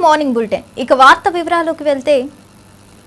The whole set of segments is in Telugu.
మార్నింగ్ బులెటిన్ ఇక వార్త వివరాల్లోకి వెళ్తే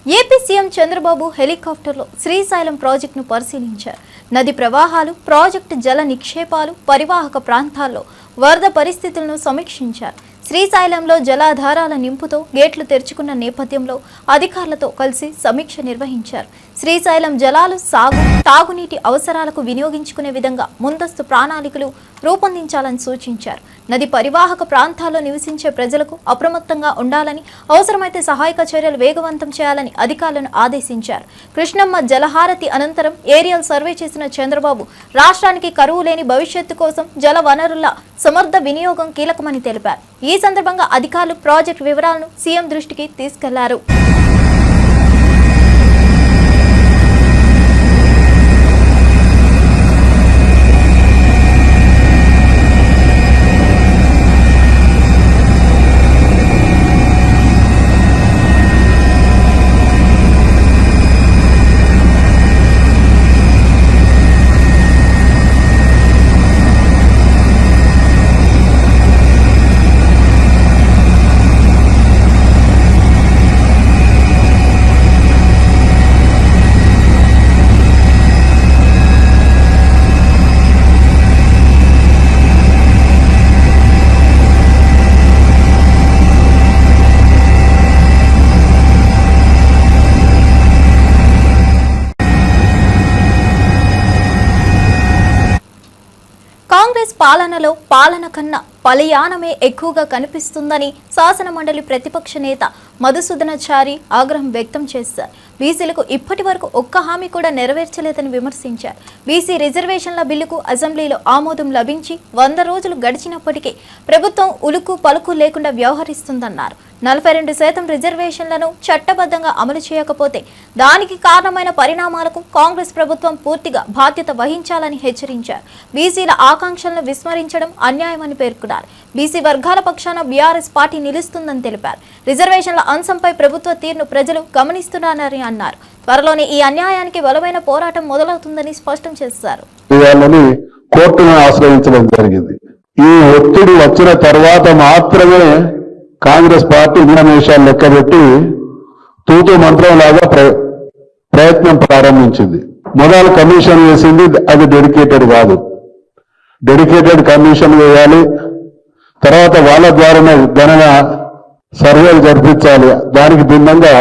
ఏపీ సీఎం చంద్రబాబు హెలికాప్టర్లో శ్రీశైలం ప్రాజెక్టును పరిశీలించారు. నది ప్రవాహాలు, ప్రాజెక్టు జల నిక్షేపాలు, పరివాహక ప్రాంతాల్లో వరద పరిస్థితులను సమీక్షించారు. శ్రీశైలంలో జలాధారాల నింపుతో గేట్లు తెరుచుకున్న నేపథ్యంలో అధికారులతో కలిసి సమీక్ష నిర్వహించారు. శ్రీశైలం జలాలు సాగు, తాగునీటి అవసరాలకు వినియోగించుకునే విధంగా ముందస్తు ప్రణాళికలు రూపొందించాలని సూచించారు. నది పరివాహక ప్రాంతాల్లో నివసించే ప్రజలకు అప్రమత్తంగా ఉండాలని, అవసరమైతే సహాయక చర్యలు వేగవంతం చేయాలని అధికారులను ఆదేశించారు. కృష్ణమ్మ జలహారతి అనంతరం ఏరియల్ సర్వే చేసిన చంద్రబాబు రాష్ట్రానికి కరువు లేని భవిష్యత్తు కోసం జల వనరుల సమర్థ వినియోగం కీలకమని తెలిపారు. ఈ సందర్భంగా అధికారులు ప్రాజెక్టు వివరాలను సీఎం దృష్టికి తీసుకెళ్లారు. కాంగ్రెస్ పాలనలో పాలన కన్నా పలయానమే ఎక్కువగా కనిపిస్తుందని శాసన మండలి ప్రతిపక్ష నేత మధుసూదనాచారి ఆగ్రహం వ్యక్తం చేశారు. బీసీలకు ఇప్పటి వరకు ఒక్క హామీ కూడా నెరవేర్చలేదని విమర్శించారు. బీసీ రిజర్వేషన్ల బిల్లుకు అసెంబ్లీలో ఆమోదం లభించి 100 రోజులు గడిచినప్పటికీ ప్రభుత్వం ఉలుకు పలుకు లేకుండా వ్యవహరిస్తుందన్నారు. 42% రిజర్వేషన్లను చట్టబద్ధంగా అమలు చేయకపోతే దానికి కారణమైన పరిణామాలకు కాంగ్రెస్ ప్రభుత్వం పూర్తిగా బాధ్యత వహించాలని హెచ్చరించారు. బీసీల ఆకాంక్షలను విస్మరించడం అన్యాయమని పేర్కొన్నారు. బీసీ వర్గాల పక్షాన బీఆర్ఎస్ పార్టీ నిలుస్తుందని తెలిపారు. రిజర్వేషన్ల అంశంపై ప్రభుత్వ తీరును ప్రజలు గమనిస్తున్నారని అన్నారు. త్వరలోనే ఈ అన్యాయానికి బలమైన పోరాటం మొదలవుతుందని స్పష్టం చేశారు. కోర్టును ఆశ్రయించడం జరిగింది. ఈ ఒత్తిడి వచ్చిన తర్వాత మాత్రమే కాంగ్రెస్ పార్టీ విషయాలు లెక్కబెట్టి తూతూ మంత్రంలాగా ప్రయత్నం ప్రారంభించింది. మొదలు కమిషన్ వేసింది, అది డెడికేటెడ్ కాదు. డెడికేటెడ్ కమిషన్ వేయాలి, తర్వాత వాళ్ళ ద్వారానే గణన సర్వేలు జరిపించాలి. దానికి భిన్నంగా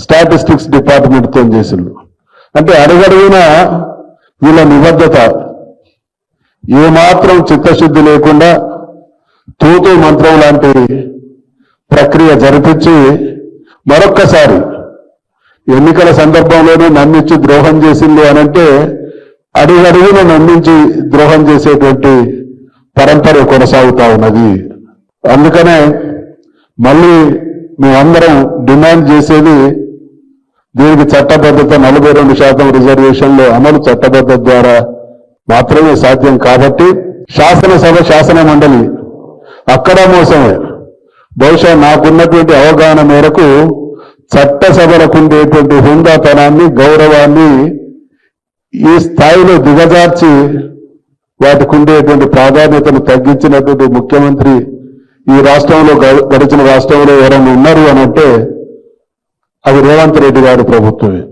స్టాటిస్టిక్స్ డిపార్ట్మెంట్తో చేసిండు. అంటే అడుగడుగున వీళ్ళ నిబద్ధత, ఏమాత్రం చిత్తశుద్ధి లేకుండా తూతూ మంత్రం లాంటి ప్రక్రియ జరిపించి మరొక్కసారి ఎన్నికల సందర్భంలోనే నమ్మించి ద్రోహం చేసింది అనంటే అడుగడుగున నమ్మించి ద్రోహం చేసేటువంటి పరంపర కొనసాగుతా ఉన్నది. అందుకనే మళ్ళీ మేమందరం డిమాండ్ చేసేది దీనికి చట్టబద్ధత 42% రిజర్వేషన్లో అమలు చట్టబద్ధత ద్వారా మాత్రమే సాధ్యం. కాబట్టి శాసనసభ, శాసన మండలి అక్కడ మోసమే. బహుశా నాకున్నటువంటి అవగాహన మేరకు చట్టసభలకు ఉండేటువంటి హుందాతనాన్ని, గౌరవాన్ని ఈ స్థాయిలో దిగజార్చి వాటికి ఉండేటువంటి ప్రాధాన్యతను తగ్గించినటువంటి ముఖ్యమంత్రి ఈ రాష్ట్రంలో, గడిచిన రాష్ట్రంలో ఎవరైనా ఉన్నారు అని అంటే అది రేవంత్ రెడ్డి గారి ప్రభుత్వమే.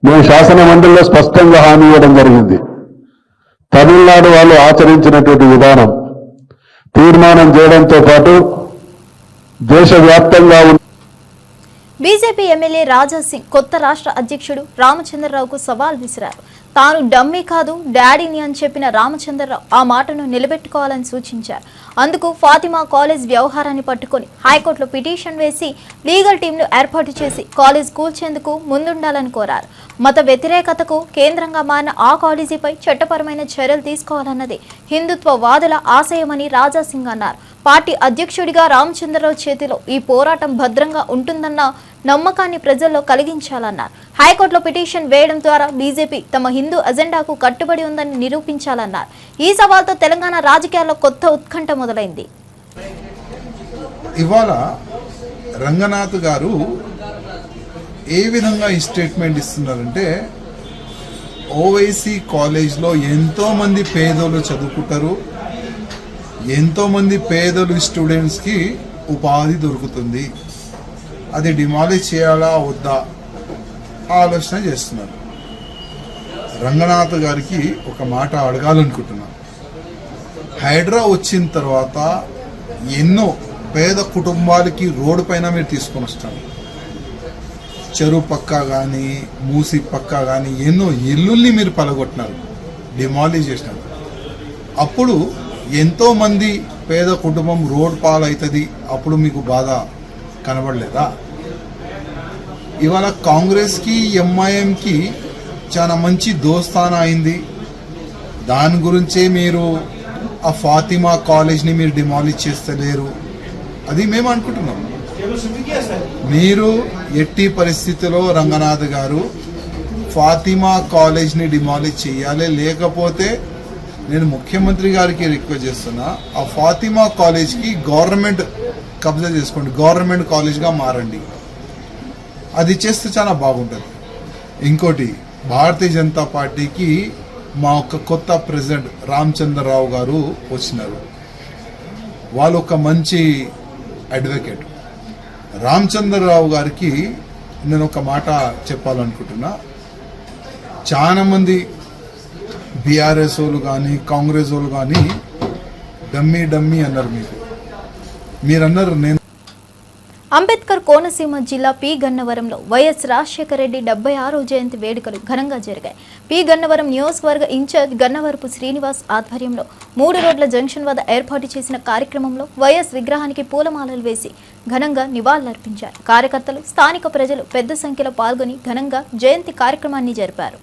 మేము శాసన మండలిలో స్పష్టంగా హామీ ఇవ్వడం జరిగింది. తమిళనాడు వాళ్ళు ఆచరించినటువంటి విధానం తీర్మానం చేయడంతో పాటు దేశవ్యాప్తంగా బీజేపీ ఎమ్మెల్యే రాజా సింగ్ కొత్త రాష్ట్ర అధ్యక్షుడు రామచంద్రరావుకు సవాల్ విసిరారు. తాను డమ్మీ కాదు డాడీని అని చెప్పిన రామచంద్రరావు ఆ మాటను నిలబెట్టుకోవాలని సూచించారు. అందుకు ఫాతిమా కాలేజ్ వ్యవహారాన్ని పట్టుకొని హైకోర్టులో పిటిషన్ వేసి లీగల్ టీంను ఏర్పాటు చేసి కాలేజ్ కూల్చేందుకు ముందుండాలని కోరారు. మత వ్యతిరేకతకు కేంద్రంగా మారిన ఆ కాలేజీపై చట్టపరమైన చర్యలు తీసుకోవాలన్నది హిందుత్వ వాదుల ఆశయమని రాజా సింగ్ అన్నారు. పార్టీ అధ్యక్షుడిగా రామచంద్రరావు చేతిలో ఈ పోరాటం భద్రంగా ఉంటుందన్న నమ్మకాన్ని ప్రజల్లో కలిగించాలన్నారు. హైకోర్టులో పిటిషన్ వేయడం ద్వారా బీజేపీ తమ హిందూ అజెండాకు కట్టుబడి ఉందని నిరూపించాలన్నారు. ఈ సవాల్తో తెలంగాణ రాజకీయాల్లో కొత్త ఉత్కంఠ మొదలైంది. ఇవాళ రంగనాథ్ గారు ఏ విధంగా ఈ స్టేట్మెంట్ ఇస్తున్నారంటే, ఓవైసీ కాలేజ్లో ఎంతోమంది పేదోళ్ళు చదువుకుంటారు, ఎంతోమంది పేదలు స్టూడెంట్స్కి ఉపాధి దొరుకుతుంది, అది డిమాలిష్ చేయాలా వద్దా ఆలోచన చేస్తున్నారు. రంగనాథ్ గారికి ఒక మాట అడగాలనుకుంటున్నాను. హైడ్రా వచ్చిన తర్వాత ఎన్నో పేద కుటుంబాలకి రోడ్డు పైన మీరు తీసుకొని వస్తారు. చెరువు పక్క కానీ మూసి పక్క కానీ ఎన్నో ఇల్లుల్ని మీరు పలగొట్టినారు, డిమాలిష్ చేసినారు. అప్పుడు ఎంతోమంది పేద కుటుంబం రోడ్ పాలవుతుంది, అప్పుడు మీకు బాధ కనబడలేదా? ఇవాళ కాంగ్రెస్కి ఎంఐఎంకి చాలా మంచి దోస్తానా అయింది. దాని గురించే మీరు ఆ ఫాతిమా కాలేజ్ని మీరు డిమాలిష్ చేస్తలేరు, అది మేము అనుకుంటున్నాం. మీరు ఎట్టి పరిస్థితిలో రంగనాథ్ గారు ఫాతిమా కాలేజ్ని డిమాలిష్ చేయాలి. లేకపోతే నేను ముఖ్యమంత్రి గారికి రిక్వెస్ట్ చేస్తున్నా, ఆ ఫాతిమా కాలేజ్కి గవర్నమెంట్ కబ్జా చేసుకోండి, గవర్నమెంట్ కాలేజ్గా మారండి. అది చేస్తే చాలా బాగుంటుంది. ఇంకోటి, భారతీయ జనతా పార్టీకి మా ఒక కొత్త ప్రెసిడెంట్ రామచంద్రరావు గారు వచ్చినారు. వాళ్ళు ఒక మంచి అడ్వకేట్. రామచంద్రరావు గారికి నేను ఒక మాట చెప్పాలనుకుంటున్నా. చాలా మంది బీఆర్ఎస్ వాళ్ళు కానీ కాంగ్రెస్ వాళ్ళు కానీ డమ్మీ అన్నారు. మీరన్నారు. నేను అంబేద్కర్ కోనసీమ జిల్లా పి గన్నవరంలో వైఎస్ రాజశేఖర రెడ్డి 76వ జయంతి వేడుకలు ఘనంగా జరిగాయి. పి గన్నవరం నియోజకవర్గ ఇన్ఛార్జ్ గన్నవరపు శ్రీనివాస్ ఆధ్వర్యంలో 3 రోడ్ల జంక్షన్ వద్ద ఏర్పాటు చేసిన కార్యక్రమంలో వైఎస్ విగ్రహానికి పూలమాలలు వేసి ఘనంగా నివాళులర్పించారు. కార్యకర్తలు, స్థానిక ప్రజలు పెద్ద సంఖ్యలో పాల్గొని ఘనంగా జయంతి కార్యక్రమాన్ని జరిపారు.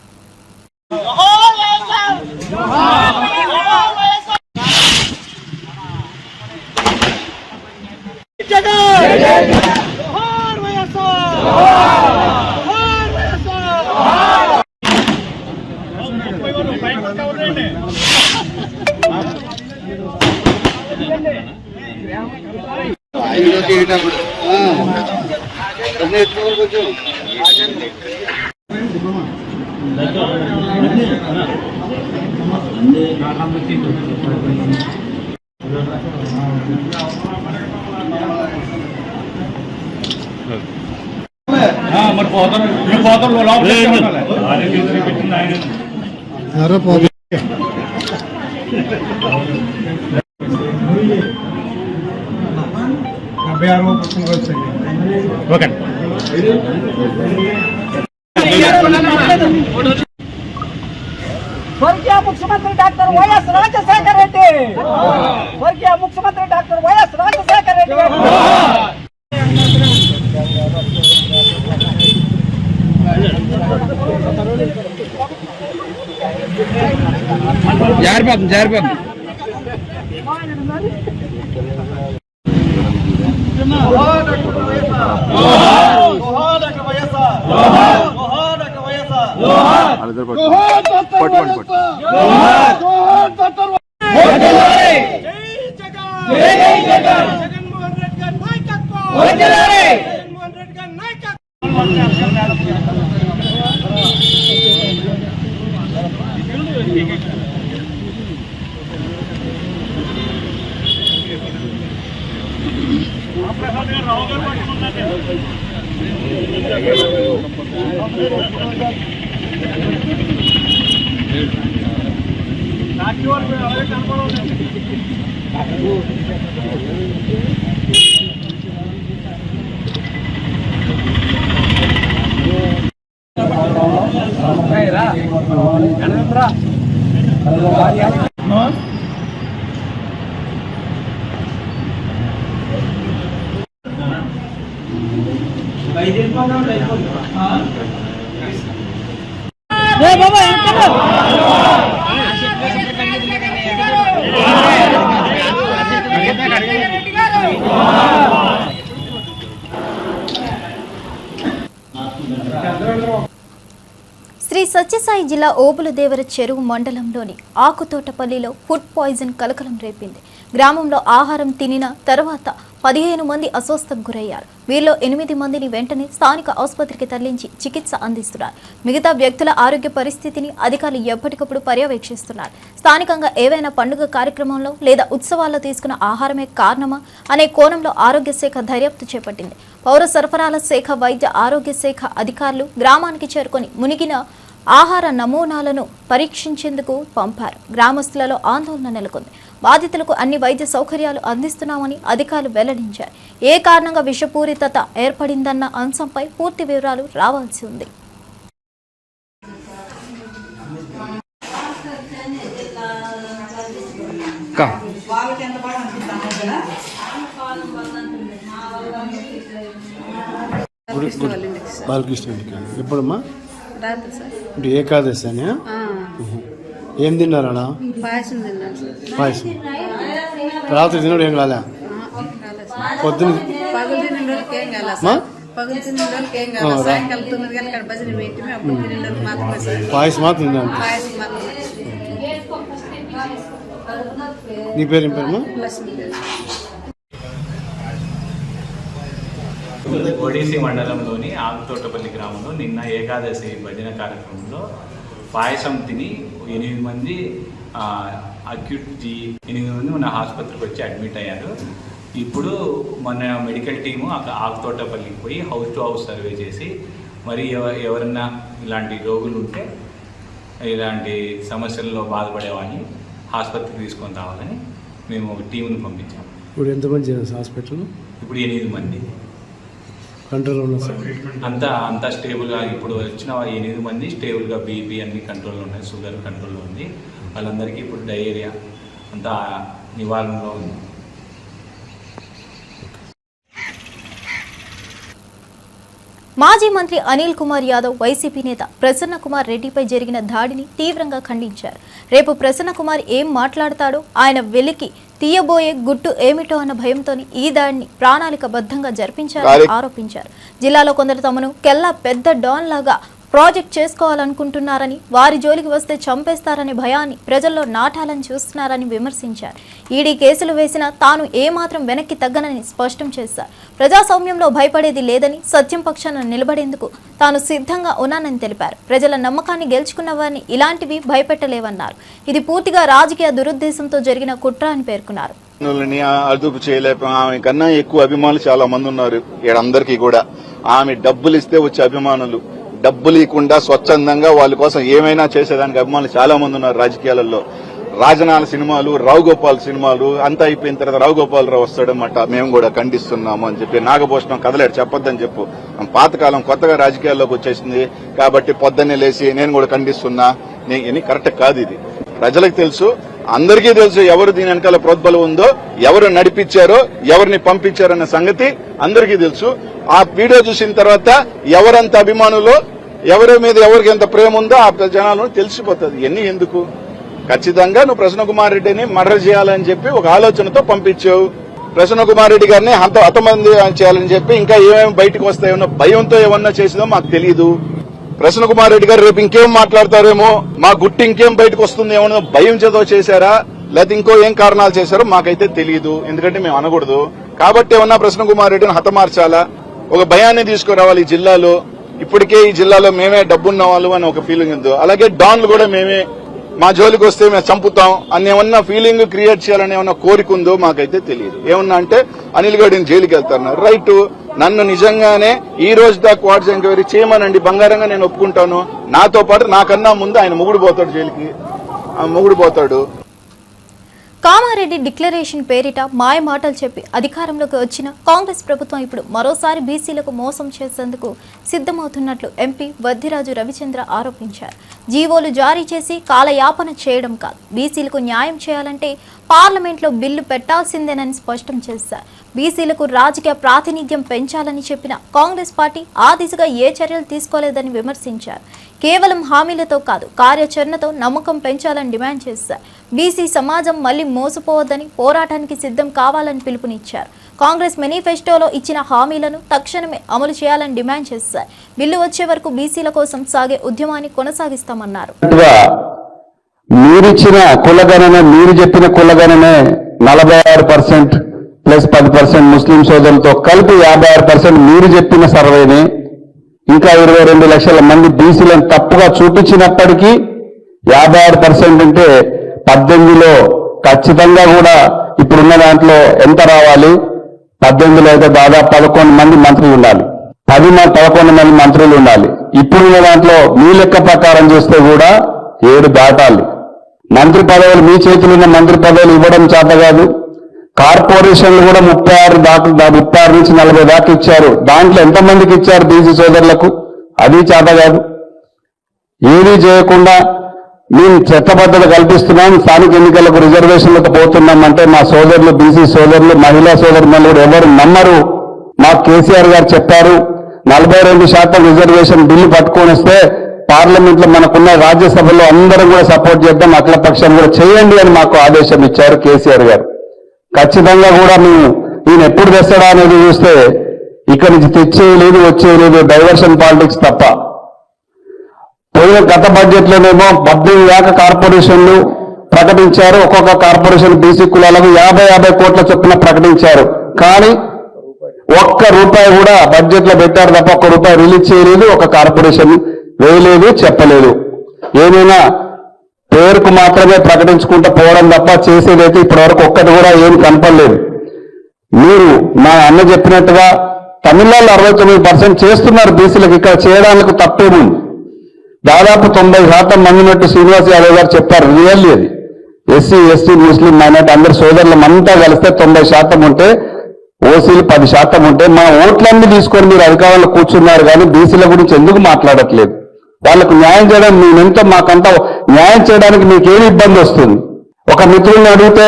స్వర్గీయ ముఖ్యమంత్రి డాక్టర్ వైఎస్ రాజశేఖర రెడ్డి, స్వర్గీయ ముఖ్యమంత్రి డాక్టర్ వైఎస్ రాజశేఖర రెడ్డి. జారిపోతుంది. శ్రీ సత్యసాయి జిల్లా ఓబులదేవర చెరువు మండలంలోని ఆకుతోటపల్లిలో ఫుడ్ పాయిజన్ కలకలం రేపింది. గ్రామంలో ఆహారం తినిన తర్వాత 15 మంది అస్వస్థకు గురయ్యారు. వీరిలో 8 మందిని వెంటనే స్థానిక ఆసుపత్రికి తరలించి చికిత్స అందిస్తున్నారు. మిగతా వ్యక్తుల ఆరోగ్య పరిస్థితిని అధికారులు ఎప్పటికప్పుడు పర్యవేక్షిస్తున్నారు. స్థానికంగా ఏవైనా పండుగ కార్యక్రమంలో లేదా ఉత్సవాల్లో తీసుకున్న ఆహారమే కారణమా అనే కోణంలో ఆరోగ్య శాఖ దర్యాప్తు చేపట్టింది. పౌర సరఫరాల శాఖ, వైద్య ఆరోగ్య శాఖ అధికారులు గ్రామానికి చేరుకొని మునిగిన ఆహార నమూనాలను పరీక్షించేందుకు పంపారు. గ్రామస్తులలో ఆందోళన నెలకొంది. బాధితులకు అన్ని వైద్య సౌకర్యాలు అందిస్తున్నామని అధికారులు వెల్లడించారు. ఏ కారణంగా విషపూరితత ఏర్పడిందన్న అంశంపై పూర్తి వివరాలు రావాల్సి ఉంది. బాలకృష్ణ ఎప్పుడమ్మా రాత్రి సార్ అంటే ఏకాదశి అని ఏం తిన్నారా? పాయసం తిన్నాను సార్. పాయసం రాత్రి తినడం ఏం కాలే? పొద్దున పగులు తిన్న రోజులకి ఏం కాలే సార్. పగులు తిన్న రోజులకి ఏం కాలే. సాయంకాలం 9 గంటల భజన పెట్టి అప్పుడు తిన్న రోజులు మాత్రమే సార్. పాయసం మాత్రం తిన్నాను. పాయసం మాత్రమే. నీ పేరు ఏం పేరమ్మా? లక్ష్మీ ఒడిసి మండలంలోని ఆకుతోటపల్లి గ్రామంలో నిన్న ఏకాదశి భజన కార్యక్రమంలో పాయసం తిని 8 మంది అక్యూట్ 8 మంది మన ఆసుపత్రికి వచ్చి అడ్మిట్ అయ్యారు. ఇప్పుడు మన మెడికల్ టీము ఆకుతోటపల్లికి పోయి హౌస్ టు హౌస్ సర్వే చేసి మరి ఎవరన్నా ఇలాంటి రోగులు ఉంటే ఇలాంటి సమస్యల్లో బాధపడే వాళ్ళని ఆసుపత్రికి తీసుకొని రావాలని మేము ఒక టీంను పంపించాము. ఇప్పుడు ఎంతమంది హాస్పిటల్? ఇప్పుడు 8 మంది కంట్రోల్ ఉన్నారు సార్. అంతా స్టేబుల్గా ఇప్పుడు వచ్చిన 8 మంది స్టేబుల్గా బీపీ అన్ని కంట్రోల్లో ఉన్నాయి, షుగర్ కంట్రోల్లో ఉంది. వాళ్ళందరికీ ఇప్పుడు డయేరియా అంతా నివారణలో ఉంది. మాజీ మంత్రి అనిల్ కుమార్ యాదవ్ వైసీపీ నేత ప్రసన్న కుమార్ రెడ్డిపై జరిగిన దాడిని తీవ్రంగా ఖండించారు. రేపు ప్రసన్న కుమార్ ఏం మాట్లాడతాడో, ఆయన వెలికి తీయబోయే గుట్టు ఏమిటో అన్న భయంతోని ఈ దాడిని ప్రణాళికబద్ధంగా జరిపించారని ఆరోపించారు. జిల్లాలో కొందరు తమను కెల్లా పెద్ద డాన్ లాగా ప్రాజెక్ట్ చేసుకోవాలనుకుంటున్నారని, వారి జోలికి వస్తే చంపేస్తారనే భయాన్ని ప్రజల్లో నాటాలని చూస్తున్నారని విమర్శించారు. ఈడీ కేసులు వేసినా తాను ఏమాత్రం వెనక్కి తగ్గనని స్పష్టం చేశారు. ప్రజాస్వామ్యంలో భయపడేది లేదని, సత్యం పక్షాన నిలబడేందుకు తాను సిద్ధంగా ఉన్నానని తెలిపారు. ప్రజల నమ్మకాన్ని గెలుచుకున్న వారిని ఇలాంటివి భయపెట్టలేవన్నారు. ఇది పూర్తిగా రాజకీయ దురుద్దేశంతో జరిగిన కుట్ర అని పేర్కొన్నారు. అదుపు చేయలేక ఆమె కన్నా ఎక్కువ అభిమానులు చాలా మంది ఉన్నారు అందరికీ కూడా. ఆమె డబ్బులు ఇస్తే వచ్చే అభిమానులు, డబ్బులు ఇవ్వకుండా స్వచ్ఛందంగా వాళ్ళ కోసం ఏమైనా చేసేదానికి అభిమానులు చాలా మంది ఉన్నారు రాజకీయాలలో. రాజనాల సినిమాలు, రావు గోపాల్ సినిమాలు అంతా అయిపోయిన తర్వాత రావు గోపాలరావు వస్తాడన్నమాట, మేము కూడా ఖండిస్తున్నాము అని చెప్పి. నాగభూషణం కదలేడు, చెప్పొద్దని చెప్పు. పాతకాలం కొత్తగా రాజకీయాల్లోకి వచ్చేసింది కాబట్టి పొద్దున్నే లేచి నేను కూడా ఖండిస్తున్నా, నేను కరెక్ట్ కాదు. ఇది ప్రజలకు తెలుసు, అందరికీ తెలుసు ఎవరు దీని వెనకాల ప్రోద్బలం ఉందో, ఎవరు నడిపించారో, ఎవరిని పంపించారన్న సంగతి అందరికీ తెలుసు. ఆ వీడియో చూసిన తర్వాత ఎవరంత అభిమానులు, ఎవరి మీద ఎవరికి ఎంత ప్రేమ ఉందో ఆ జనాలను తెలిసిపోతుంది. ఎన్ని ఎందుకు ఖచ్చితంగా నువ్వు ప్రసన్న కుమార్ రెడ్డిని మర్డర్ చేయాలని చెప్పి ఒక ఆలోచనతో పంపించావు. ప్రసన్న కుమార్ రెడ్డి గారిని హతమంది చేయాలని చెప్పి ఇంకా ఏమేమి బయటకు వస్తాయో భయంతో ఏమన్నా చేసిందో మాకు తెలియదు. ప్రసన్న కుమార్ రెడ్డి గారు రేపు ఇంకేం మాట్లాడతారేమో, మా గుట్టి ఇంకేం బయటకు వస్తుందేమో భయం చేతో చేశారా, లేకపోతే ఇంకో ఏం కారణాలు చేశారో మాకైతే తెలియదు. ఎందుకంటే మేము అనకూడదు కాబట్టి ఏమన్నా ప్రసన్న కుమార్ రెడ్డిని హతమార్చాలా, ఒక భయాన్ని తీసుకురావాలి ఈ జిల్లాలో. ఇప్పటికే ఈ జిల్లాలో మేమే డబ్బున్న వాళ్ళు అని ఒక ఫీలింగ్ ఉంది. అలాగే డాన్లు కూడా మేమే, మా జోలికి వస్తే మేము చంపుతాం అని ఏమన్నా ఫీలింగ్ క్రియేట్ చేయాలని ఏమన్నా కోరిక ఉందో మాకైతే తెలియదు. ఏమన్నా అంటే అనిల్ గడిని జైలుకి వెళ్తున్నారు, రైట్. నన్ను నిజంగానే ఈ రోజు దాకా క్వార్టర్స్ ఎంక్వైరీ చేయమనండి, బంగారంగా నేను ఒప్పుకుంటాను. నాతో పాటు నాకన్నా ముందు ఆయన మొగుడు పోతాడు జైలుకి, మొగుడు పోతాడు. కామారెడ్డి డిక్లరేషన్ పేరిట మాయ మాటలు చెప్పి అధికారంలోకి వచ్చిన కాంగ్రెస్ ప్రభుత్వం ఇప్పుడు మరోసారి బీసీలకు మోసం చేసేందుకు సిద్ధమవుతున్నట్లు ఎంపీ వద్దిరాజు రవిచంద్ర ఆరోపించారు. జీవోలు జారీ చేసి కాలయాపన చేయడం కాదు, బీసీలకు న్యాయం చేయాలంటే పార్లమెంట్లో బిల్లు పెట్టాల్సిందేనని స్పష్టం చేశారు. బీసీలకు రాజకీయ ప్రాతినిధ్యం పెంచాలని చెప్పిన కాంగ్రెస్ పార్టీ ఆ దిశగా ఏ చర్యలు తీసుకోలేదని విమర్శించారు. కేవలం హామీలతో కాదు, కార్యాచరణతో నమ్మకం పెంచాలని డిమాండ్ చేశారు. బీసీ సమాజం మళ్లీ మోసపోవద్దని, పోరాటానికి సిద్ధం కావాలని పిలుపునిచ్చారు. కాంగ్రెస్ మేనిఫెస్టోలో ఇచ్చిన హామీలను తక్షణమే అమలు చేయాలని డిమాండ్ చేశారు. బిల్లు వచ్చే వరకు బీసీల కోసం సాగే ఉద్యమాన్ని కొనసాగిస్తామన్నారు. మీరిచ్చిన కులగణన, మీరు చెప్పిన కులగణనే 46% ప్లస్ 10% ముస్లిం సోదరులతో కలిపి 56% మీరు చెప్పిన సర్వేని ఇంకా 22 లక్షల మంది బీసీలను తప్పుగా చూపించినప్పటికీ 56% అంటే 18లో ఖచ్చితంగా కూడా ఇప్పుడున్న దాంట్లో ఎంత రావాలి? 18లో అయితే దాదాపు 11 మంది మంత్రులు ఉండాలి, 11 మంది మంత్రులు ఉండాలి. ఇప్పుడున్న దాంట్లో మీ లెక్క ప్రకారం చేస్తే కూడా 7 దాటాలి. మంత్రి పదవులు మీ చేతిలో ఉన్న మంత్రి పదవులు ఇవ్వడం చేత కాదు. కార్పొరేషన్లు కూడా 36 నుంచి 40 దాకా ఇచ్చారు. దాంట్లో ఎంతమందికి ఇచ్చారు బీసీ సోదరులకు? అది చేత కాదు. ఏమీ చేయకుండా మేము చట్టబద్ధత కల్పిస్తున్నాం, స్థానిక ఎన్నికలకు రిజర్వేషన్లకు పోతున్నామంటే మా సోదరులు, బీసీ సోదరులు, మహిళా సోదరులు కూడా ఎవరు నమ్మరు. మాకు కేసీఆర్ గారు చెప్పారు 42% రిజర్వేషన్ బిల్లు పట్టుకొని వస్తే పార్లమెంట్ లో మనకున్న రాజ్యసభలో అందరం కూడా సపోర్ట్ చేద్దాం, అఖిలపక్షం కూడా చేయండి అని మాకు ఆదేశం ఇచ్చారు కేసీఆర్ గారు. ఖచ్చితంగా కూడా మేము ఈయన ఎప్పుడు తెస్తాడా అనేది చూస్తే ఇక్కడి నుంచి తెచ్చేయలేదు, వచ్చేయలేదు, డైవర్షన్ పాలిటిక్స్ తప్ప. పోయిన గత బడ్జెట్ లోనేమో 18 దాకా కార్పొరేషన్లు ప్రకటించారు. ఒక్కొక్క కార్పొరేషన్ బీసీ కులాలకు 50 కోట్ల చొప్పున ప్రకటించారు. కానీ ఒక్క రూపాయి కూడా బడ్జెట్ లో పెట్టారు తప్ప ఒక్క రూపాయి రిలీజ్ చేయలేదు, ఒక కార్పొరేషన్ వేయలేదు, చెప్పలేదు. ఏమైనా పేరుకు మాత్రమే ప్రకటించుకుంటూ పోవడం తప్ప చేసేదైతే ఇప్పటివరకు ఒక్కటి కూడా ఏం కనపడలేదు. మీరు మా అన్న చెప్పినట్టుగా తమిళనాడులో 69% చేస్తున్నారు బీసీలకు, ఇక్కడ చేయడానికి తప్పేముంది? దాదాపు 90% మందినట్టు శ్రీనివాస్ యాదవ్ గారు చెప్పారు. రియల్లీ అది ఎస్సీ, ఎస్టీ, ముస్లిం, మైనార్టీ అందరు సోదరులం అంతా కలిస్తే 90% ఉంటే, ఓసీలు 10% ఉంటే మా ఓట్లన్నీ తీసుకొని మీరు అధికారంలో కూర్చున్నారు. కానీ బీసీల గురించి ఎందుకు మాట్లాడట్లేదు? వాళ్ళకు న్యాయం చేయడం మేమెంతో మాకంతా న్యాయం చేయడానికి మీకేమి ఇబ్బంది వస్తుంది? ఒక మిత్రుల్ని అడిగితే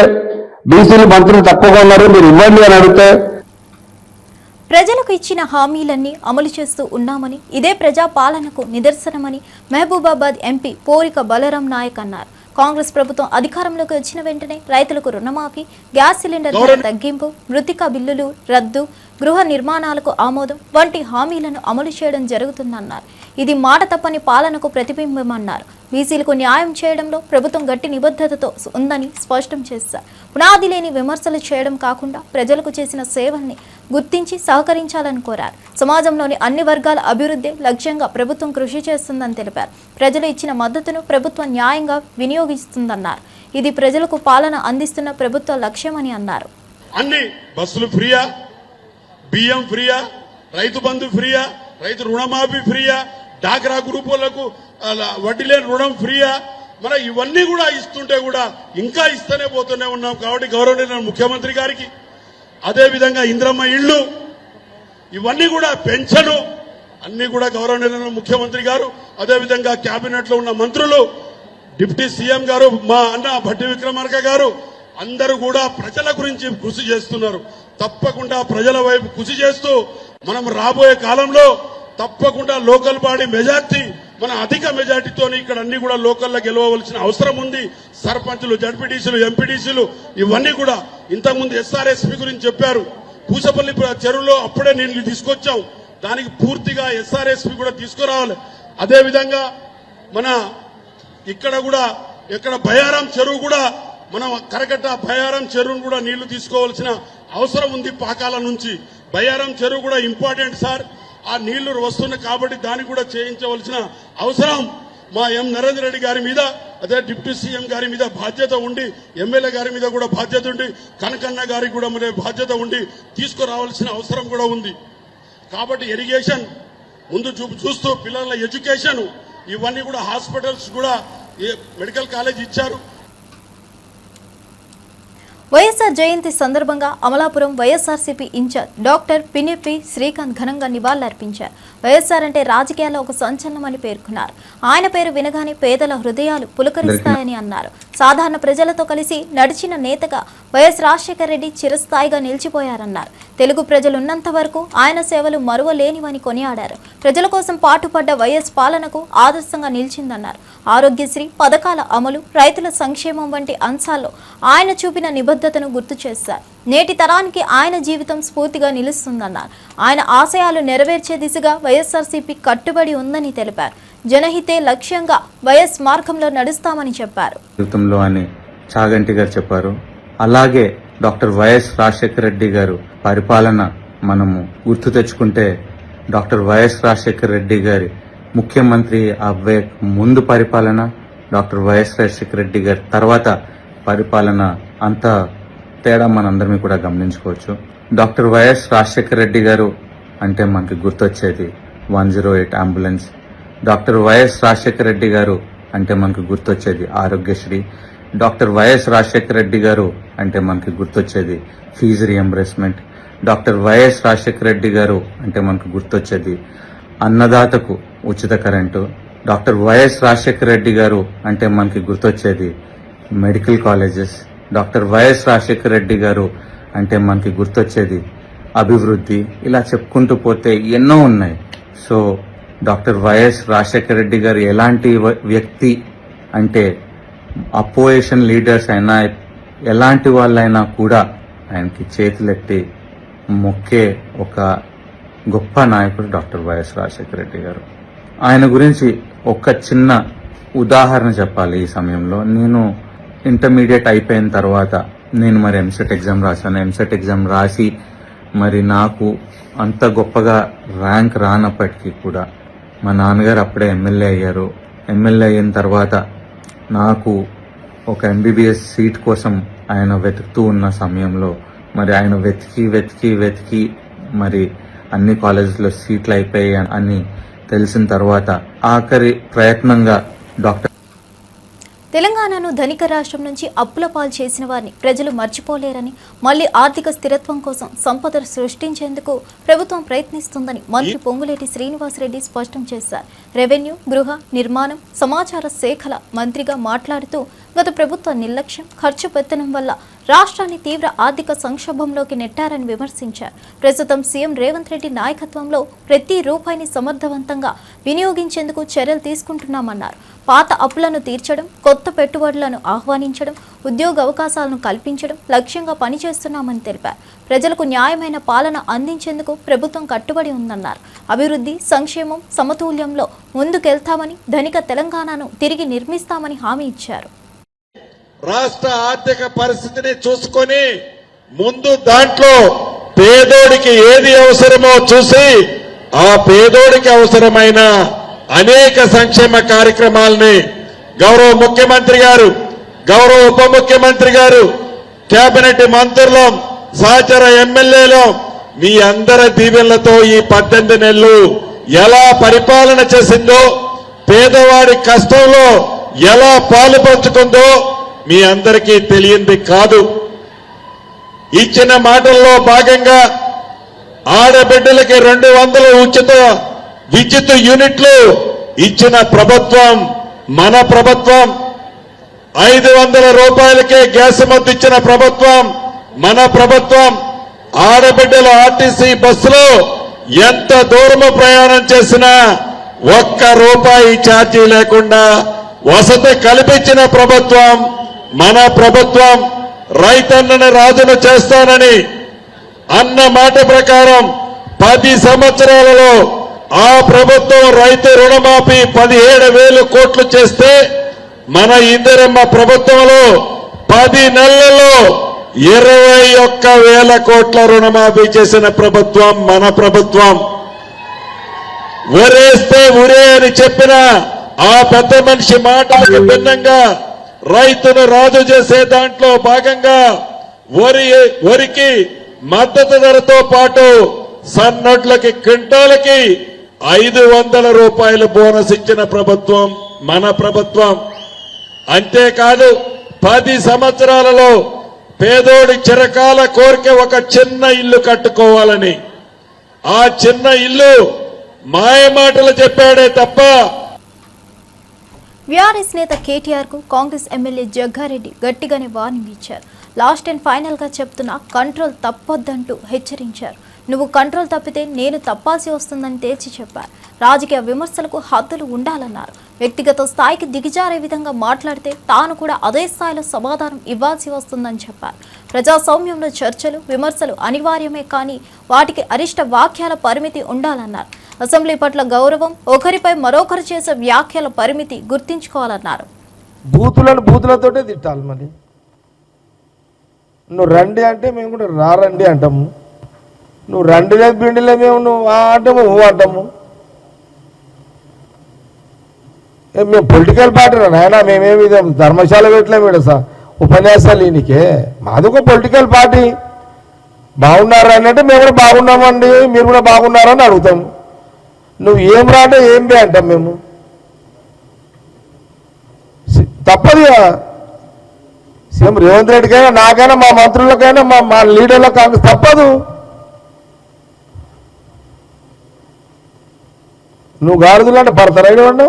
బీసీలు మంత్రులు తక్కువగా ఉన్నారు, మీరు ఇవ్వండి అని అడిగితే ప్రజలకు ఇచ్చిన హామీలన్నీ అమలు చేస్తూ ఉన్నామని, ఇదే ప్రజా పాలనకు నిదర్శనమని మహబూబాబాద్ ఎంపీ పోరిక బలరాం నాయక్ అన్నారు. కాంగ్రెస్ ప్రభుత్వం అధికారంలోకి వచ్చిన వెంటనే రైతులకు రుణమాఫీ, గ్యాస్ సిలిండర్ ధర తగ్గింపు, మృతికా బిల్లులు రద్దు, గృహ నిర్మాణాలకు ఆమోదం వంటి హామీలను అమలు చేయడం జరుగుతుందన్నారు. ఇది మాట తప్పని పాలనకు ప్రతిబింబమన్నారు. బీసీలకు న్యాయం చేయడంలో ప్రభుత్వం గట్టి నిబద్ధతతో ఉందని స్పష్టం చేశారు. పునాది లేని విమర్శలు చేయడం కాకుండా ప్రజలకు చేసిన సేవల్ని గుర్తించి సహకరించాలని కోరారు. సమాజంలోని అన్ని వర్గాల అభివృద్ధి లక్ష్యంగా ప్రభుత్వం కృషి చేస్తుందని తెలిపారు. ప్రజలు ఇచ్చిన మద్దతును ప్రభుత్వం న్యాయంగా వినియోగిస్తుందన్నారు. ఇది ప్రజలకు పాలన అందిస్తున్న ప్రభుత్వ లక్ష్యమని అన్నారు. అన్ని బస్సులు ఫ్రీయా, బియ్యం ఫ్రీయా, రైతు బంధు ఫ్రీయా, రైతు రుణమాఫీ ఫ్రీయా, డాక్రా గ్రూపులకు వడ్డీ లేని రుణం ఫ్రీయా, మన ఇవన్నీ కూడా ఇస్తుంటే కూడా ఇంకా ఇస్తూనే పోతూనే ఉన్నాం. కాబట్టి గౌరవనీయ ముఖ్యమంత్రి గారికి, అదేవిధంగా ఇంద్రమ్మ ఇళ్లు, ఇవన్నీ కూడా పెన్షను అన్ని కూడా గౌరవనీయ ముఖ్యమంత్రి గారు, అదేవిధంగా కేబినెట్ లో ఉన్న మంత్రులు, డిప్యూటీ సీఎం గారు, మా అన్న భట్టి విక్రమార్క గారు అందరూ కూడా ప్రజల గురించి కృషి చేస్తున్నారు. తప్పకుండా ప్రజల వైపు కృషి చేస్తూ మనం రాబోయే కాలంలో తప్పకుండా లోకల్ బాడీ మెజార్టీ, మన అధిక మెజార్టీతో ఇక్కడ అన్ని కూడా లోకల్లో గెలవవలసిన అవసరం ఉంది. సర్పంచులు, జడ్పీటీసీలు, ఎంపీటీసీలు ఇవన్నీ కూడా ఇంతకుముందు ఎస్ఆర్ఎస్పీ గురించి చెప్పారు. పూసపల్లి చెరువులో అప్పుడే నీళ్లు తీసుకొచ్చాం, దానికి పూర్తిగా ఎస్ఆర్ఎస్పీ కూడా తీసుకురావాలి. అదేవిధంగా మన ఇక్కడ కూడా ఇక్కడ బయారం చెరువు కూడా మనం కరకట్ట బయారం చెరువును కూడా నీళ్లు తీసుకోవాల్సిన అవసరం ఉంది. పాకాల నుంచి బయారం చెరువు కూడా ఇంపార్టెంట్ సార్. ఆ నీళ్లు వస్తున్నాయి కాబట్టి దాన్ని కూడా చేయించవలసిన అవసరం మా నరేంద్ర రెడ్డి గారి మీద, అదే డిప్యూటీ సీఎం గారి మీద బాధ్యత ఉండి, ఎమ్మెల్యే గారి మీద కూడా బాధ్యత ఉండి, కనకన్న గారికి కూడా మరి బాధ్యత ఉండి తీసుకురావాల్సిన అవసరం కూడా ఉంది. కాబట్టి ఇరిగేషన్ ముందు చూస్తూ పిల్లల ఎడ్యుకేషన్ ఇవన్నీ కూడా హాస్పిటల్స్ కూడా మెడికల్ కాలేజ్ ఇచ్చారు. వైఎస్ఆర్ జయంతి సందర్భంగా అమలాపురం వైఎస్ఆర్సీపీ ఇన్ఛార్జ్ డాక్టర్ పినిపి శ్రీకాంత్ ఘనంగా నివాళులర్పించారు. వైఎస్ఆర్ అంటే రాజకీయాల్లో ఒక సంచలనమని పేర్కొన్నారు. ఆయన పేరు వినగానే పేదల హృదయాలు పులకరిస్తాయని అన్నారు. సాధారణ ప్రజలతో కలిసి నడిచిన నేతగా వైఎస్ రాజశేఖర రెడ్డి చిరస్థాయిగా నిలిచిపోయారన్నారు. తెలుగు ప్రజలున్నంత వరకు ఆయన సేవలు మరువలేనివని కొనియాడారు. ప్రజల కోసం పాటుపడ్డ వైఎస్ పాలనకు ఆదర్శంగా నిలిచిందన్నారు. ఆరోగ్యశ్రీ పథకాల అమలు, రైతుల సంక్షేమం వంటి అంశాల్లో ఆయన చూపిన నిబద్ధతను గుర్తు చేశారు. నేటి తరానికి ఆయన జీవితం స్ఫూర్తిగా నిలుస్తుందన్నారు. ఆయన ఆశయాలు నెరవేర్చే దిశగా వైఎస్ఆర్సీపీ కట్టుబడి ఉందని తెలిపారు. జనహితే లక్ష్యంగా వైఎస్ మార్గంలో నడుస్తామని చెప్పారు. జీవితంలో అని చాగంటి గారు చెప్పారు. అలాగే డాక్టర్ వైఎస్ రాజశేఖర రెడ్డి గారు పరిపాలన మనము గుర్తు తెచ్చుకుంటే డాక్టర్ వైఎస్ రాజశేఖర రెడ్డి గారి ముఖ్యమంత్రి అవ్వే ముందు పరిపాలన, డాక్టర్ వైఎస్ రాజశేఖర రెడ్డి గారి తర్వాత పరిపాలన అంత తేడా మనందరం కూడా గమనించుకోవచ్చు. డాక్టర్ వైఎస్ రాజశేఖర రెడ్డి గారు అంటే మనకి గుర్తొచ్చేది 108 ambulance. Doctor YS Rajasekhara Reddy గారు అంటే మనకు గుర్తొచ్చేది ఆరోగ్యశ్రీ. డాక్టర్ వైఎస్ రాజశేఖర రెడ్డి గారు అంటే మనకి గుర్తొచ్చేది fee reimbursement. Doctor YS Rajasekhara Reddy గారు అంటే మనకు గుర్తొచ్చేది అన్నదాతకు ఉచిత current. Doctor YS Rajasekhara Reddy గారు అంటే మనకి గుర్తొచ్చేది medical colleges. Doctor YS Rajasekhara Reddy గారు అంటే మనకి గుర్తొచ్చేది అభివృద్ధి. ఇలా చెప్పుకుంటూ పోతే ఎన్నో ఉన్నాయి. So doctor YS Rajasekhara Reddy గారు ఎలాంటి వ్యక్తి అంటే అపోజిషన్ లీడర్స్ అయినా ఎలాంటి వాళ్ళైనా కూడా ఆయనకి చేతులెత్తి మొక్కే ఒక గొప్ప నాయకుడు డాక్టర్ వైఎస్ రాజశేఖర రెడ్డి గారు. ఆయన గురించి ఒక చిన్న ఉదాహరణ చెప్పాలి. ఈ సమయంలో నేను ఇంటర్మీడియట్ అయిపోయిన తర్వాత నేను మరి ఎంసెట్ ఎగ్జామ్ రాశాను. ఎంసెట్ ఎగ్జామ్ రాసి మరి నాకు అంత గొప్పగా ర్యాంక్ రానప్పటికీ కూడా మా నాన్నగారు అప్పుడే ఎమ్మెల్యే అయ్యారు. ఎమ్మెల్యే అయిన తర్వాత నాకు ఒక ఎంబీబీఎస్ సీట్ కోసం ఆయన వెతుకుతూ ఉన్న సమయంలో మరి ఆయన వెతికి మరి అన్ని కాలేజెస్లో సీట్లు అయిపోయాయి అని తెలిసిన తర్వాత ఆఖరి ప్రయత్నంగా డాక్టర్ తెలంగాణను ధనిక రాష్ట్రం నుంచి అప్పుల పాలు చేసిన వారిని ప్రజలు మర్చిపోలేరని, మళ్లీ ఆర్థిక స్థిరత్వం కోసం సంపద సృష్టించేందుకు ప్రభుత్వం ప్రయత్నిస్తుందని మంత్రి పొంగులేటి శ్రీనివాసరెడ్డి స్పష్టం చేశారు. రెవెన్యూ, గృహ నిర్మాణం, సమాచార శాఖల మంత్రిగా మాట్లాడుతూ గత ప్రభుత్వ నిర్లక్ష్యం, ఖర్చు పెత్తనం వల్ల రాష్ట్రాన్ని తీవ్ర ఆర్థిక సంక్షోభంలోకి నెట్టారని విమర్శించారు. ప్రస్తుతం సీఎం రేవంత్ రెడ్డి నాయకత్వంలో ప్రతి రూపాయిని సమర్థవంతంగా వినియోగించేందుకు చర్యలు తీసుకుంటున్నామన్నారు. పాత అప్పులను తీర్చడం, కొత్త పెట్టుబడులను ఆహ్వానించడం, ఉద్యోగ అవకాశాలను కల్పించడం లక్ష్యంగా పనిచేస్తున్నామని తెలిపారు. ప్రజలకు న్యాయమైన పాలన అందించేందుకు ప్రభుత్వం కట్టుబడి ఉందన్నారు. అభివృద్ధి, సంక్షేమం సమతుల్యంలో ముందుకెళ్తామని, ధనిక తెలంగాణను తిరిగి నిర్మిస్తామని హామీ ఇచ్చారు. రాష్ట్ర ఆర్థిక పరిస్థితిని చూసుకొని ముందు దాంట్లో పేదోడికి ఏది అవసరమో చూసి ఆ పేదోడికి అవసరమైన అనేక సంక్షేమ కార్యక్రమాలని గౌరవ ముఖ్యమంత్రి గారు, గౌరవ ఉప ముఖ్యమంత్రి గారు, కేబినెట్ మంత్రులు, సహచర ఎమ్మెల్యేలు మీ అందరి దీవెనలతో ఈ 18 నెలలు ఎలా పరిపాలన చేసిందో, పేదవాడి కష్టంలో ఎలా పాలు పంచుకుందో మీ అందరికీ తెలియంది కాదు. ఇచ్చిన మాటల్లో భాగంగా ఆడబిడ్డలకి 200 ఉచిత విద్యుత్ యూనిట్లు ఇచ్చిన ప్రభుత్వం మన ప్రభుత్వం. 500 రూపాయలకే గ్యాస్ మద్దతు ఇచ్చిన ప్రభుత్వం మన ప్రభుత్వం. ఆడబిడ్డలు ఆర్టీసీ బస్సులో ఎంత దూరము ప్రయాణం చేసినా ₹1 ఛార్జీ లేకుండా వసతి కల్పించిన ప్రభుత్వం మన ప్రభుత్వం. రైతన్నని రాజును చేస్తానని అన్న మాట ప్రకారం 10 సంవత్సరాలలో ఆ ప్రభుత్వం రైతు రుణమాఫీ 17,000 కోట్లు చేస్తే మన ఇందిరమ్మ ప్రభుత్వంలో 10 నెలల్లో 21,000 కోట్ల రుణమాఫీ చేసిన ప్రభుత్వం మన ప్రభుత్వం. ఒరేస్తే ఉరే అని చెప్పిన ఆ పెద్ద మనిషి మాటలకు భిన్నంగా రైతును రాజు చేసే దాంట్లో భాగంగా వరికి మద్దతు ధరతో పాటు సన్నొడ్లకి క్వింటాలకి 500 రూపాయలు బోనస్ ఇచ్చిన ప్రభుత్వం మన ప్రభుత్వం. అంతేకాదు 10 సంవత్సరాలలో పేదోడి చిరకాల కోరిక ఒక చిన్న ఇల్లు కట్టుకోవాలని, ఆ చిన్న ఇల్లు మాయమాటలు చెప్పాడే తప్ప. వీఆర్ఎస్ నేత కేటీఆర్ కు కాంగ్రెస్ ఎమ్మెల్యే జగ్గారెడ్డి గట్టిగానే వార్నింగ్ ఇచ్చారు. లాస్ట్ అండ్ ఫైనల్ గా చెప్తున్నా, కంట్రోల్ తప్పొద్దంటూ హెచ్చరించారు. నువ్వు కంట్రోల్ తప్పితే నేను తప్పాల్సి వస్తుందని తేల్చి చెప్పారు. రాజకీయ విమర్శలకు హద్దులు ఉండాలన్నారు. వ్యక్తిగత స్థాయికి దిగజారే విధంగా మాట్లాడితే తాను కూడా అదే స్థాయిలో సమాధానం ఇవ్వాల్సి వస్తుందని చెప్పారు. ప్రజాస్వామ్యంలో చర్చలు, విమర్శలు అనివార్యమే, కానీ వాటికి అరిష్ట వాక్యాల పరిమితి ఉండాలన్నారు. అసెంబ్లీ పట్ల గౌరవం, ఒకరిపై మరొకరు చేసే వ్యాఖ్యల పరిమితి గుర్తించుకోవాలన్నారు. బూతులతోటే తిట్టాలి. మరి నువ్వు రండి అంటే మేము కూడా రారండి అంటాము. నువ్వు రండి లేదు పిండిలే మేము నువ్వు అంటాము అంటాము. మేము పొలిటికల్ పార్టీ నాయన, మేమేమి ధర్మశాల పెట్టలేము ఇక్కడ ఉపన్యాసాలు ఈయనకే. మాది ఒక పొలిటికల్ పార్టీ. బాగున్నారా అని అంటే మేము కూడా బాగున్నామండి, మీరు కూడా బాగున్నారని అడుగుతాము. నువ్వు ఏం రా అంటే ఏం బే అంటాం మేము. తప్పదు. సీఎం రేవంత్ రెడ్డికైనా నాకైనా మా మంత్రులకైనా మా లీడర్లకు కాంగ్రెస్ తప్పదు. నువ్వు గాడిదలు అంటే పడతారా ఇవ్వండి.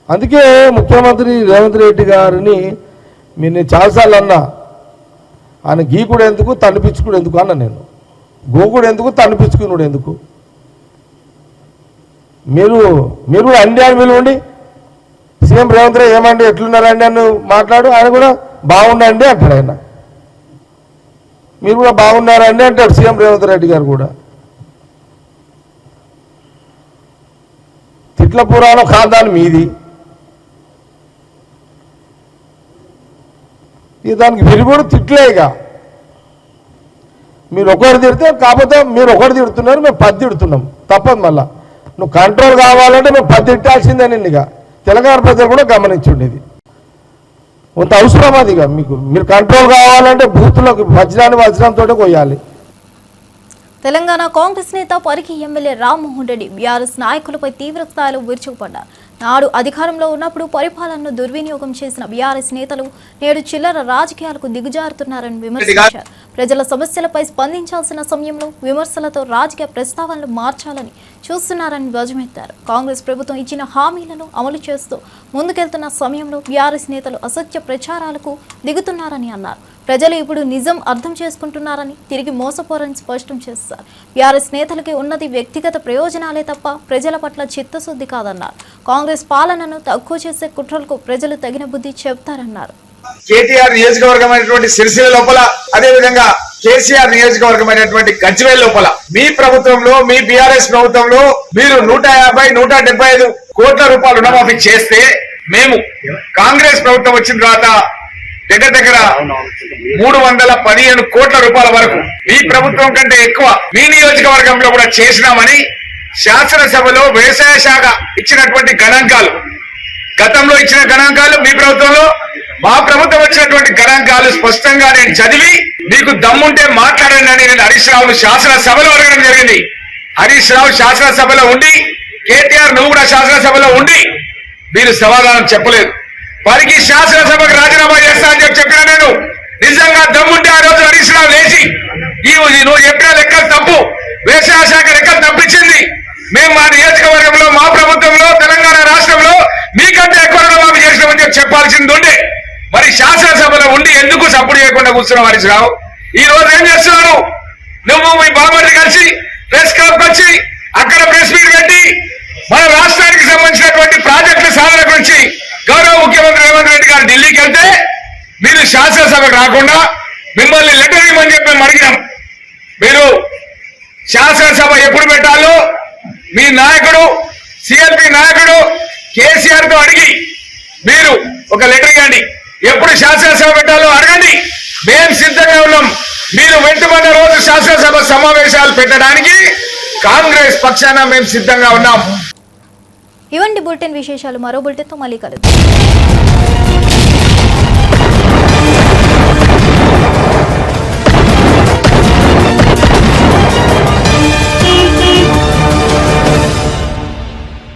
అందుకే ముఖ్యమంత్రి రేవంత్ రెడ్డి గారిని నేను చాలాసార్లు అన్నా, ఆయన గీకుడు ఎందుకు తనిపించుకుడు ఎందుకు అన్న నేను. గోకుడు ఎందుకు తనిపించుకున్నాడు ఎందుకు? మీరు అండి అని పిలువండి. సీఎం రేవంత్ రెడ్డి ఏమండి ఎట్లున్నారండి అని మాట్లాడు, ఆయన కూడా బాగుండండి అంటాడు. ఆయన మీరు కూడా బాగున్నారండి అంటాడు సీఎం రేవంత్ రెడ్డి గారు కూడా. తిట్ల పురాణం ఖాందాన్ మీది. ఇక దానికి విరుగుడు తిట్లే. ఇక మీరు ఒకటి తిడితే, కాకపోతే మీరు ఒకటి తిడుతున్నారు, మేము 10 తిడుతున్నాం. తప్పదు. మళ్ళా నువ్వు కంట్రోల్ కావాలంటే మేము 10 తిట్టాల్సిందే. నేను ఇక తెలంగాణ ప్రజలు కూడా గమనించుండేది. కొంత అవసరం అది. ఇక మీరు కంట్రోల్ కావాలంటే బూత్లోకి వజ్రంతో కొయ్యాలి. తెలంగాణ కాంగ్రెస్ నేత పరిగి ఎమ్మెల్యే రామ్మోహన్ రెడ్డి బీఆర్ఎస్ నాయకులపై తీవ్ర స్థాయిలో విరుచుకుపడ్డారు. నాడు అధికారంలో ఉన్నప్పుడు పరిపాలనను దుర్వినియోగం చేసిన బీఆర్ఎస్ నేతలు నేడు చిల్లర రాజకీయాలకు దిగజారుతున్నారని విమర్శించారు. ప్రజల సమస్యలపై స్పందించాల్సిన సమయంలో విమర్శలతో రాజకీయ ప్రస్తావనలు మార్చాలని చూస్తున్నారని ధ్వజమెత్తారు. కాంగ్రెస్ ప్రభుత్వం ఇచ్చిన హామీలను అమలు చేస్తూ ముందుకెళ్తున్న సమయంలో బీఆర్ఎస్ నేతలు అసత్య ప్రచారాలకు దిగుతున్నారని అన్నారు. ప్రజలు ఇప్పుడు నిజం అర్థం చేసుకుంటున్నారని, తిరిగి మోసపోరని స్పష్టం చేస్తారు. బీఆర్ఎస్ నేతలకి ఉన్నది వ్యక్తిగత ప్రయోజనాలే తప్ప ప్రజల పట్ల చిత్తశుద్ధి కాదన్నారు. కాంగ్రెస్ పాలనను తక్కువ చేసే కుట్రలకు ప్రజలు తగిన బుద్ధి చెబుతారన్నారు. కేటీఆర్ నియోజకవర్గమైనటువంటి సిరిసిల్ల లోపల, అదే విధంగా కేసీఆర్ నియోజకవర్గమైనటువంటి గజ్వేల్ లోపల మీ ప్రభుత్వంలో, మీ బీఆర్ఎస్ ప్రభుత్వంలో మీరు 150-175 కోట్ల రూపాయలు రుణమాఫీ చేస్తే, మేము కాంగ్రెస్ ప్రభుత్వం వచ్చిన తర్వాత దగ్గర 315 కోట్ల రూపాయల వరకు మీ ప్రభుత్వం కంటే ఎక్కువ మీ నియోజకవర్గంలో కూడా చేసినామని శాసనసభలో వ్యవసాయ శాఖ ఇచ్చినటువంటి గణాంకాలు, గతంలో ఇచ్చిన గణాంకాలు, మీ ప్రభుత్వంలో మా ప్రభుత్వం వచ్చినటువంటి గణాంకాలు స్పష్టంగా నేను చదివి మీకు దమ్ముంటే మాట్లాడండి అని నేను హరీష్ రావును శాసనసభలో అడగడం జరిగింది. హరీష్ రావు శాసనసభలో ఉండి, కేటీఆర్ నువ్వు కూడా శాసనసభలో ఉండి మీరు సమాధానం చెప్పలేదు. వారికి శాసనసభకు రాజీనామా చేస్తా అని చెప్పినా నేను నిజంగా దమ్ముంటే ఆ రోజు హరీష్ రావు లేచి నువ్వు చెప్పిన లెక్కలు తప్పు, వ్యవసాయ శాఖ లెక్కలు తప్పించింది, మేము మా నియోజకవర్గంలో మా ప్రభుత్వంలో తెలంగాణ రాష్ట్రంలో మీకంటే ఎక్కువ రుణమాఫీ చేసినామని చెప్పాల్సింది ఉండే. మరి శాసనసభలో ఉండి ఎందుకు సపోర్ట్ చేయకుండా కూర్చున్నావు హరీష్ రావు? ఈ రోజు ఏం చేస్తున్నావు? నువ్వు మీ బాబర్ని కలిసి ప్రెస్ క్లబ్ వచ్చి అక్కడ ప్రెస్ మీట్ పెట్టి మన రాష్ట్రానికి సంబంధించినటువంటి ప్రాజెక్టుల సాధన గురించి గౌరవ ముఖ్యమంత్రి రేవంత్ రెడ్డి గారు ఢిల్లీకి వెళ్తే మీరు శాసనసభకు రాకుండా మిమ్మల్ని లెటర్ ఇవ్వమని చెప్పి మేము అడిగినాం. మీరు శాసనసభ ఎప్పుడు పెట్టాలో మీ నాయకుడు, సిఎల్పి నాయకుడు కేసీఆర్ తో అడిగి మీరు ఒక లెటర్ ఇవ్వండి. ఎప్పుడు శాసనసభ పెట్టాలో అడగండి, మేము సిద్ధంగా ఉన్నాం. మీరు వెంటబడ్డ రోజు శాసనసభ సమావేశాలు పెట్టడానికి కాంగ్రెస్ పక్షాన మేము సిద్ధంగా ఉన్నాం. ఇవండి బులెటిన్ విశేషాలు. మరో బులెటిన్తో మళ్ళీ కలుద్దాం.